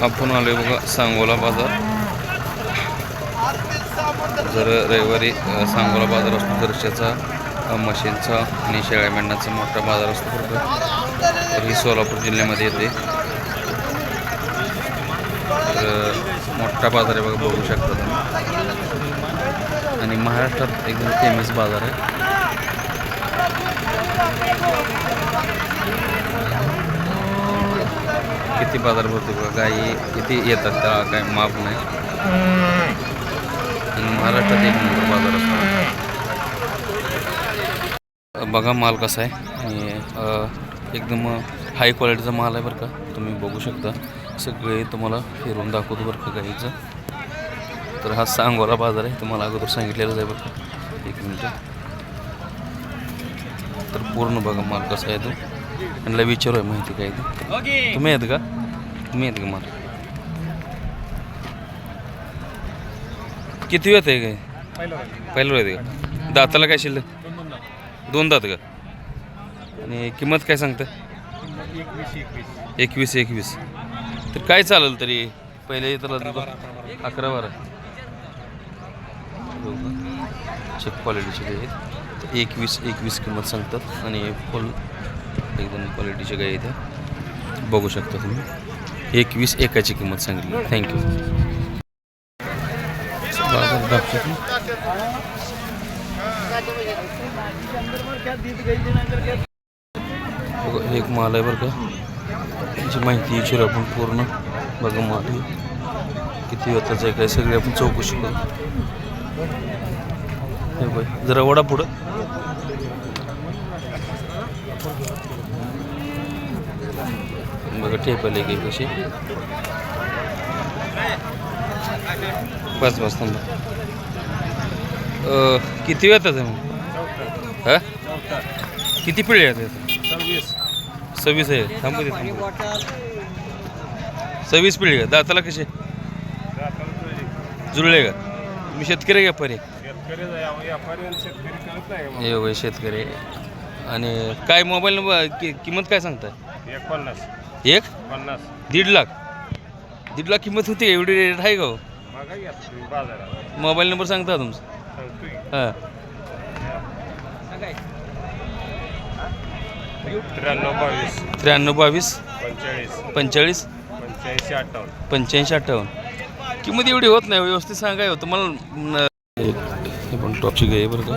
आपण आलोय बघा सांगोला बाजार. जर रविवारी सांगोला बाजार असतो दर्शाचा मशीनचा आणि शेळ्या मेंढ्यांचा मोठा बाजार असतो बरं. तर ही सोलापूर जिल्ह्यामध्ये येते. तर मोठा बाजार आहे बघा, बघू शकता तुम्ही. आणि महाराष्ट्रात एकदम फेमस बाजार आहे. किती बाजार भरतो बघा, गाई किती येतात त्याला काय माप नाही. आणि महाराष्ट्रात एक नंबर बाजार असतो बघा. माल कसा आहे आणि एकदम हाय क्वालिटीचा माल आहे बरं का. तुम्ही बघू शकता, सगळे तुम्हाला फिरून दाखवतो बरं का गाईचं. तर हा सांगोला बाजार आहे, तुम्हाला अगोदर सांगितलेलंच आहे बरं का. एक मिनिट. तर पूर्ण बघा माल कसा आहे तो. त्यांना विचारू आहे माहिती काय ते. तुम्ही आहेत का? तुम्ही आहेत का माल? किती वेळ आहे काय? पहिलं वेळ का? दाताला काय शिल्लक? दोन दात का? आणि किंमत काय सांगता? 21. तर काय चालेल तरी पहिले तर 11-12 चेक क्वालिटीचे गाई आहेत. 21 किंमत सांगतात आणि फुल एकदम क्वालिटीचे गाई आहेत, बघू शकता तुम्ही. 21 एकाची किंमत सांगितली. थँक्यू. एक माल आहे बरं का. त्याची माहिती विचारू आपण पूर्ण. बघा माल किती वेताचं आहे काय सगळे आपण चौकशी करू. हे बाई जरा वडा पुढं. बघा टेपले काही कशी. बस थांबा. किती वेळात आहे मग? हा किती पिढी आहेत? 26 आहे. थांबू दे. 26 पिढी का? दाताला कसे जुळले का? तुम्ही शेतकरी का परे? हे शेतकरी. आणि काय मोबाईल नंबर किंमत काय सांगताय? 1.50 1.5 किंमत होती. एवढी रेट आहे का हो? मोबाईल नंबर सांगता तुमचा? हां 93 45 85 किंमत एवढी होत नाही. व्यवस्थित सांगाय हो तुम्हाला. हे पण टॉपची गाय बरं का.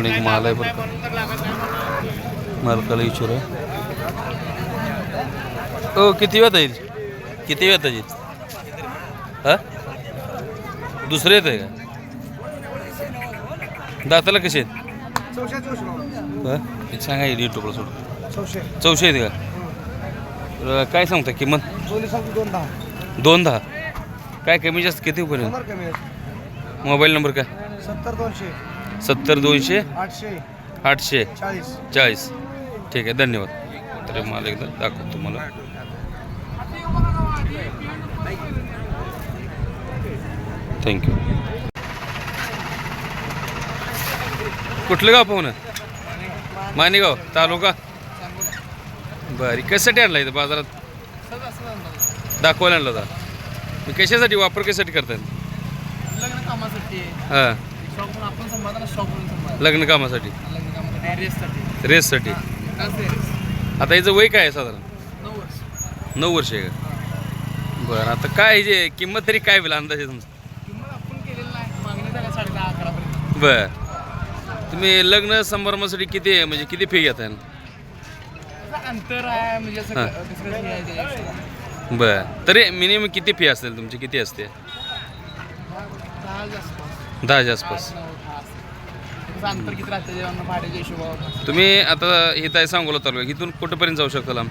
एक माल आहे बरं का. मालकाला विचारू. हो किती वेळ येईल? किती वेळ येईल? हा दुसरे येत आहे का? दाताला कसे आहेत? सांगा युट्यूबला सोडून. 400 आहेत का? काय सांगता किंमत? 2.10. काय कमी जास्त किती पर्यंत? मोबाईल नंबर काय? 70 200 840. ठीक आहे, धन्यवाद. तर मला एकदा दाखवतो तुम्हाला. थँक्यू. कुठलं गाव पाहुणं? मानेगाव तालुका. बरं कशासाठी आणला इथं बाजारात? दाखवायला आणला होता. मी कशासाठी वापर कशासाठी करतात? हां लग्न कामासाठी. रेससाठी. आता याचं वय काय आहे साधारण? 9 वर्ष आहे का? बरं आता काय जे किंमत तरी काय होईल अंदाजे तुमचा? बरं तुम्ही लग्न समारंभासाठी किती म्हणजे किती फी घेताय? बरं तरी मिनिमम किती फी असेल तुमची? किती असते? 10च्या आसपास. तुम्ही आता इथं आहे सांगोला तालुका, इथून कुठंपर्यंत जाऊ शकता लांब?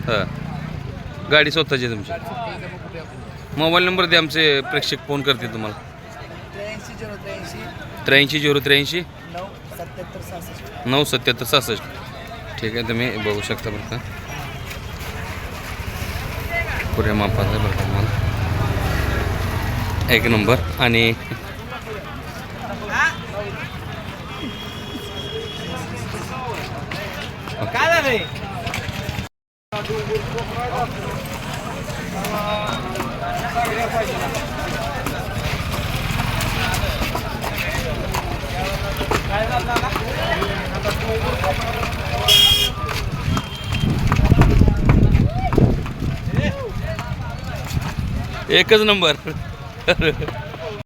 हां गाडी स्वतःची तुमची? मोबाईल नंबर द्या, आमचे प्रेक्षक फोन करतील तुम्हाला. 83 083 9 77 66. ठीक आहे, तुम्ही बघू शकता बरं का. पुऱ्या मापाचा बरं का मला. एक नंबर. आणि काय झालंय? एकच नंबर.